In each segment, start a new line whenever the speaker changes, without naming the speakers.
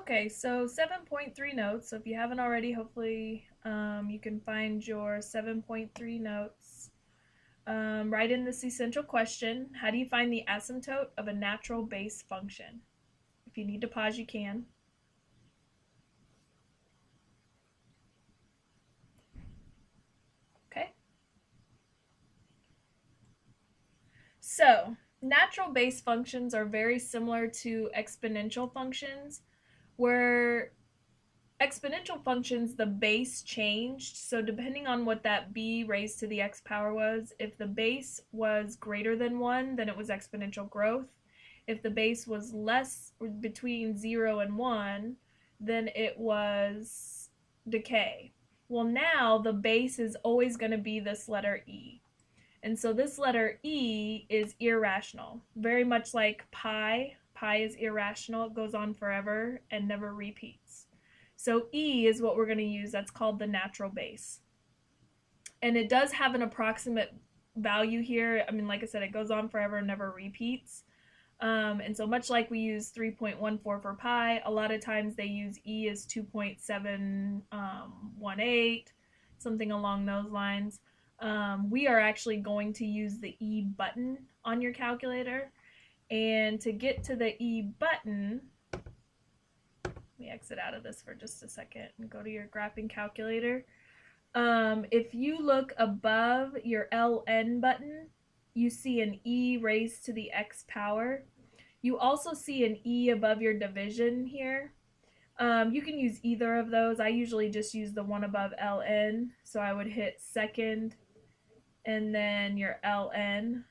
Okay, so 7.3 notes. So if you haven't already, hopefully you can find your 7.3 notes. Write in this essential question. How do you find the asymptote of a natural base function? If you need to pause, you can. Okay. So natural base functions are very similar to exponential functions, where exponential functions, the base changed. So depending on what that b raised to the x power was, if the base was greater than 1, then it was exponential growth. If the base was less, between 0 and 1, then it was decay. Well, now the base is always going to be this letter e. And so this letter e is irrational, very much like pi. Pi is irrational, it goes on forever and never repeats. So e is what we're going to use. That's called the natural base. And it does have an approximate value here. I mean, like I said, it goes on forever and never repeats. And so much like we use 3.14 for pi, a lot of times they use e as 2.718, something along those lines. We are actually going to use the E button on your calculator. And to get to the E button, let me exit out of this for just a second and go to your graphing calculator. If you look above your LN button, you see an E raised to the X power. You also see an E above your division here. You can use either of those. I usually just use the one above LN. So I would hit second and then your LN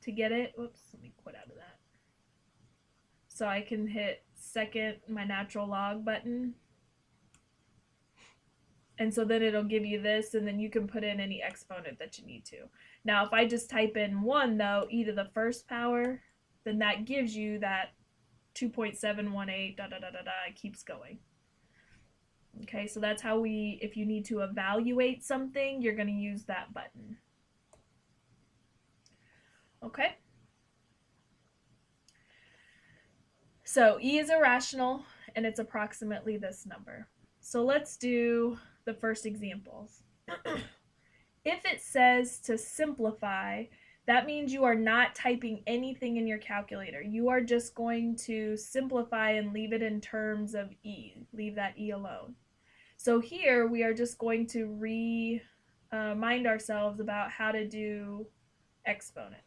to get it. Whoops, let me quit out of that. So I can hit second, my natural log button. And so then it'll give you this, and then you can put in any exponent that you need to. Now, if I just type in 1, though, e to the first power, then that gives you that 2.718, da da da da da, it keeps going. Okay, so that's how if you need to evaluate something, you're going to use that button. Okay? So e is irrational, and it's approximately this number. So let's do the first examples. If it says to simplify, that means you are not typing anything in your calculator. You are just going to simplify and leave it in terms of e. Leave that e alone. So here we are just going to remind ourselves about how to do exponents.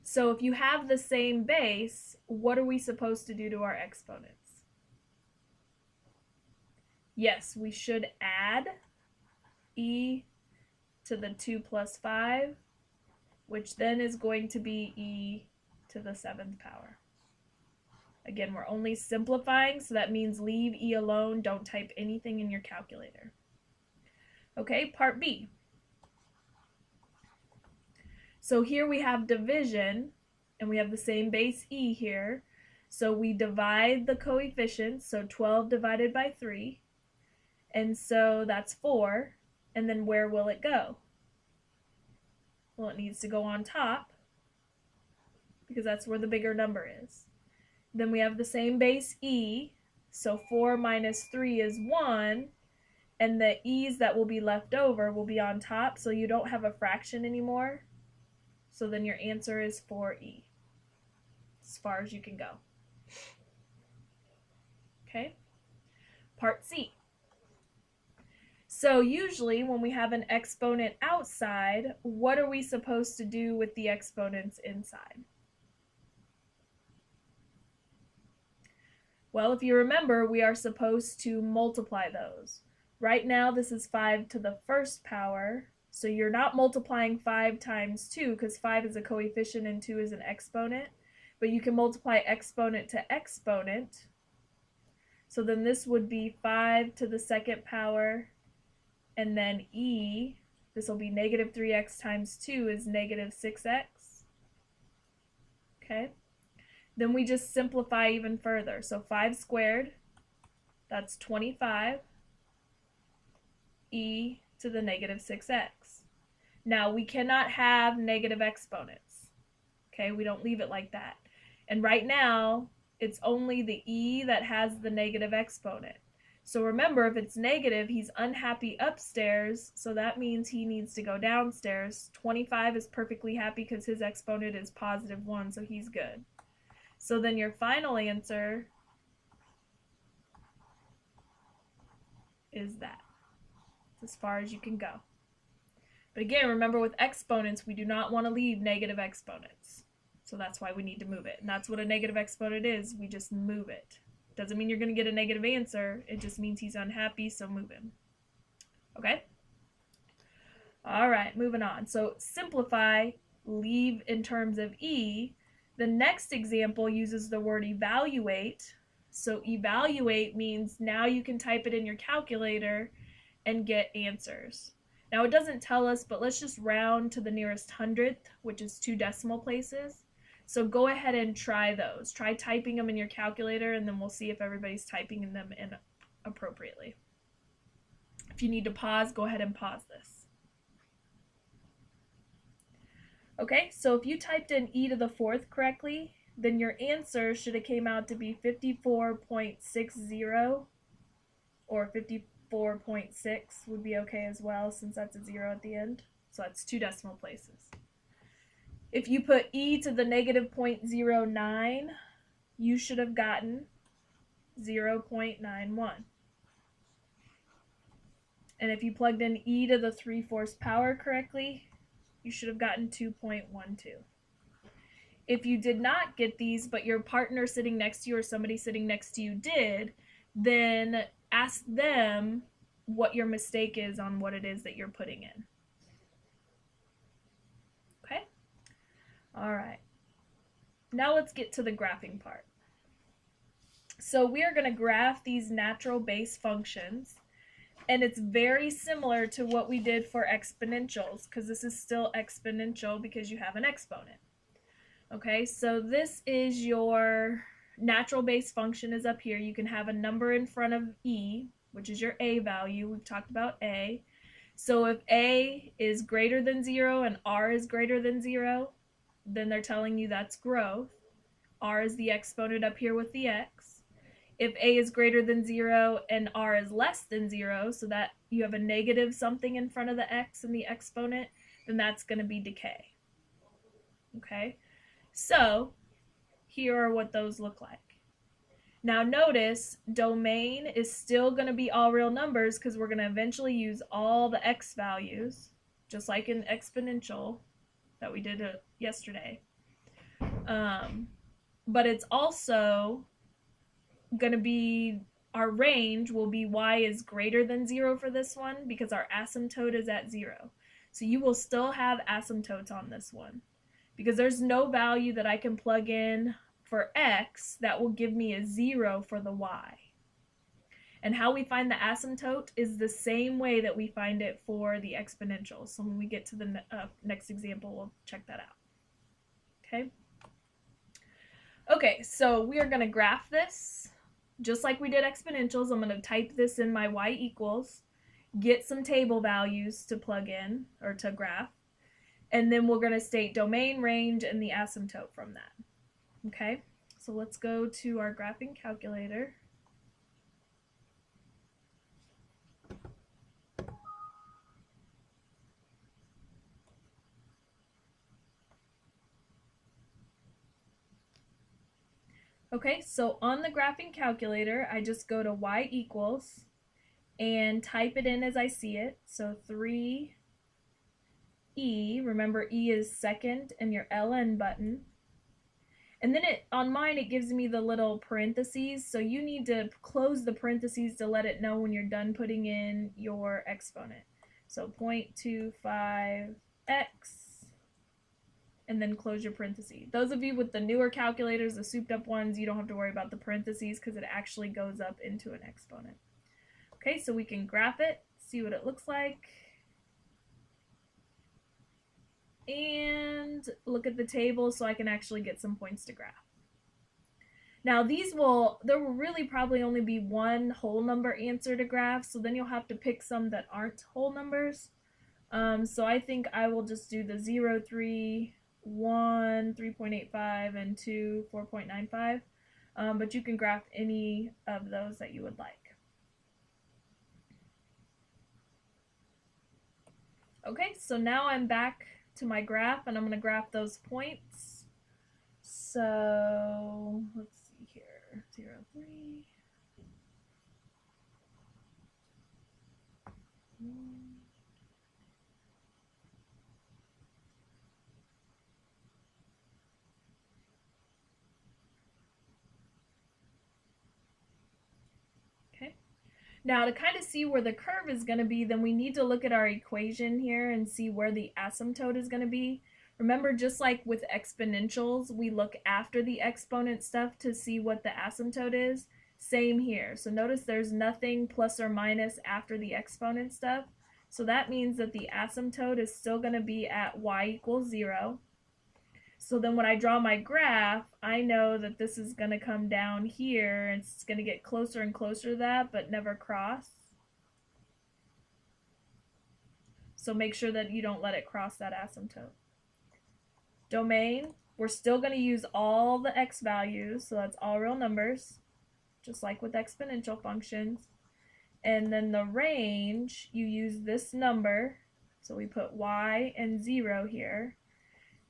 So if you have the same base, what are we supposed to do to our exponents? Yes, we should add e to the 2 plus 5, which then is going to be e to the 7th power. Again, we're only simplifying, so that means leave e alone. Don't type anything in your calculator. Okay, part B. So here we have division, and we have the same base e here. So we divide the coefficients, so 12 divided by 3. And so that's 4. And then where will it go? Well, it needs to go on top, because that's where the bigger number is. Then we have the same base e, so 4 minus 3 is 1, and the e's that will be left over will be on top, so you don't have a fraction anymore. So then your answer is 4e, as far as you can go. Okay, part C. So usually when we have an exponent outside, what are we supposed to do with the exponents inside? Well, if you remember, we are supposed to multiply those. Right now, this is 5 to the first power, so you're not multiplying 5 times 2, because 5 is a coefficient and 2 is an exponent, but you can multiply exponent to exponent. So then this would be 5 to the second power, and then e, this will be negative 3x times 2 is negative 6x. Okay? Then we just simplify even further. So 5 squared, that's 25, e to the negative 6x. Now we cannot have negative exponents. Okay, we don't leave it like that. And right now, It's only the e that has the negative exponent. So remember, if it's negative, he's unhappy upstairs, so that means he needs to go downstairs. 25 is perfectly happy because his exponent is positive 1, so he's good. So then your final answer is that. It's as far as you can go. But again, remember with exponents, we do not want to leave negative exponents. So that's why we need to move it. And that's what a negative exponent is. We just move it. Doesn't mean you're going to get a negative answer. It just means he's unhappy, so move him. Okay? All right, moving on. So simplify, leave in terms of e. The next example uses the word evaluate. So evaluate means now you can type it in your calculator and get answers. Now it doesn't tell us, but let's just round to the nearest hundredth, which is 2 decimal places. So go ahead and try those. Try typing them in your calculator, and then we'll see if everybody's typing them in appropriately. If you need to pause, go ahead and pause this. Okay, so if you typed in e to the 4th correctly, then your answer should have came out to be 54.60 or 54.6 would be okay as well, since that's a 0 at the end. So that's 2 decimal places. If you put e to the negative 0.09, you should have gotten 0.91. And if you plugged in e to the 3/4 power correctly, you should have gotten 2.12. If you did not get these, but your partner sitting next to you or somebody sitting next to you did, then ask them what your mistake is on what it is that you're putting in. Okay? All right. Now let's get to the graphing part. So we are going to graph these natural base functions, and it's very similar to what we did for exponentials, because this is still exponential because you have an exponent. Okay, so this is your natural base function is up here. You can have a number in front of e, which is your a value. We've talked about a. So if a is greater than 0 and r is greater than 0, then they're telling you that's growth. R is the exponent up here with the x. If a is greater than 0 and r is less than 0, so that you have a negative something in front of the x and the exponent, then that's going to be decay. Okay, so here are what those look like. Now notice domain is still going to be all real numbers because we're going to eventually use all the x values, just like in exponential that we did yesterday. But it's also going to be, our range will be y is greater than 0 for this one because our asymptote is at 0. So you will still have asymptotes on this one because there's no value that I can plug in for x that will give me a 0 for the y. And how we find the asymptote is the same way that we find it for the exponential. So when we get to the next example, we'll check that out. Okay? Okay, so we are going to graph this just like we did exponentials. I'm going to type this in my y equals, get some table values to plug in or to graph, and then we're going to state domain, range, and the asymptote from that. Okay, so let's go to our graphing calculator. Okay, so on the graphing calculator, I just go to y equals and type it in as I see it. So 3e, remember e is second, and your ln button. And then on mine, it gives me the little parentheses, so you need to close the parentheses to let it know when you're done putting in your exponent. So 0.25x, and then close your parentheses. Those of you with the newer calculators, the souped up ones, you don't have to worry about the parentheses because it actually goes up into an exponent. Okay, so we can graph it, see what it looks like, and look at the table so I can actually get some points to graph. Now there will really probably only be one whole number answer to graph, so then you'll have to pick some that aren't whole numbers. So I think I will just do the 0, 3, 1, 3.85, and 2, 4.95. but you can graph any of those that you would like. Okay, so now I'm back to my graph and I'm going to graph those points. So let's see here, 0, 3. Okay. Now to kind of see where the curve is going to be, then we need to look at our equation here and see where the asymptote is going to be. Remember, just like with exponentials, we look after the exponent stuff to see what the asymptote is. Same here. So notice there's nothing plus or minus after the exponent stuff. So that means that the asymptote is still going to be at y equals 0. So then when I draw my graph, I know that this is going to come down here and it's going to get closer and closer to that, but never cross. So make sure that you don't let it cross that asymptote. Domain, we're still going to use all the x values, so that's all real numbers, just like with exponential functions. And then the range, you use this number, so we put y and 0 here.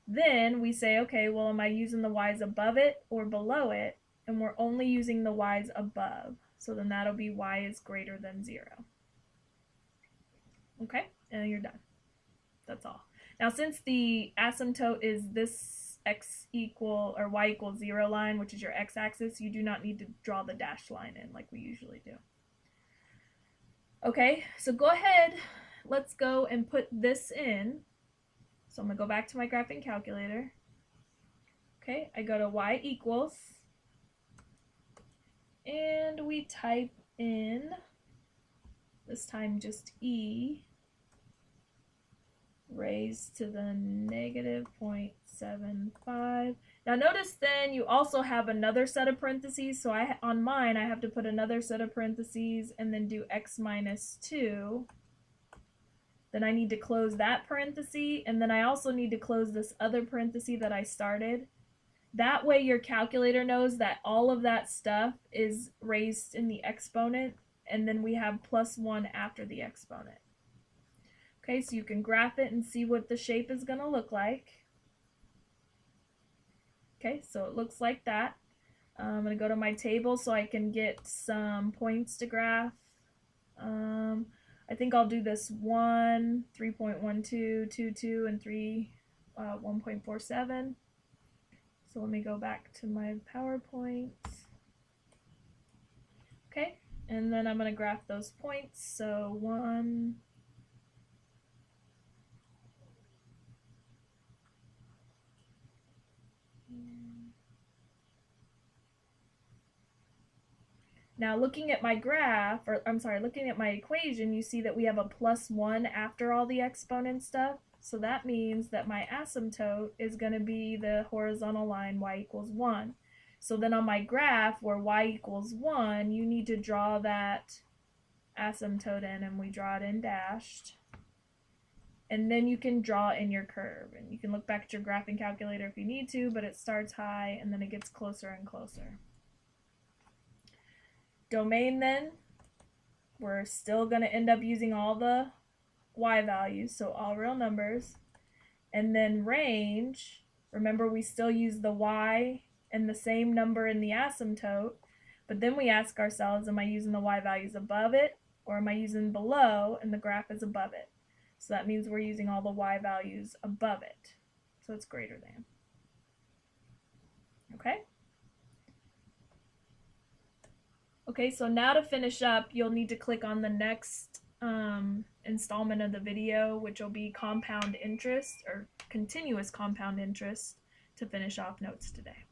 Then we say, okay, well, am I using the y's above it or below it? And we're only using the y's above. So then that'll be y is greater than 0. Okay, and you're done. That's all. Now, since the asymptote is this x equal or y equals 0 line, which is your x-axis, you do not need to draw the dashed line in like we usually do. Okay, so go ahead. Let's go and put this in. So I'm going to go back to my graphing calculator. Okay, I go to y equals, and we type in, this time just e, raised to the negative 0.75. Now notice then you also have another set of parentheses, so on mine I have to put another set of parentheses and then do x minus 2. Then I need to close that parenthesis, and then I also need to close this other parenthesis that I started. That way your calculator knows that all of that stuff is raised in the exponent, and then we have +1 after the exponent. Okay, so you can graph it and see what the shape is going to look like. Okay, so it looks like that. I'm going to go to my table so I can get some points to graph. I think I'll do this 1, 3.12, 22, and 3, 1.47. So let me go back to my PowerPoint. Okay, and then I'm going to graph those points. So 1, now looking at my graph, or I'm sorry, looking at my equation, you see that we have a +1 after all the exponent stuff. So that means that my asymptote is going to be the horizontal line y equals 1. So then on my graph where y equals 1, you need to draw that asymptote in, and we draw it in dashed. And then you can draw in your curve. And you can look back at your graphing calculator if you need to, but it starts high and then it gets closer and closer. Domain then, we're still going to end up using all the y values, so all real numbers. And then range, remember we still use the y and the same number in the asymptote, but then we ask ourselves, am I using the y values above it or am I using below and the graph is above it? So that means we're using all the y values above it, so it's greater than. Okay? Okay, so now to finish up, you'll need to click on the next installment of the video, which will be compound interest or continuous compound interest, to finish off notes today.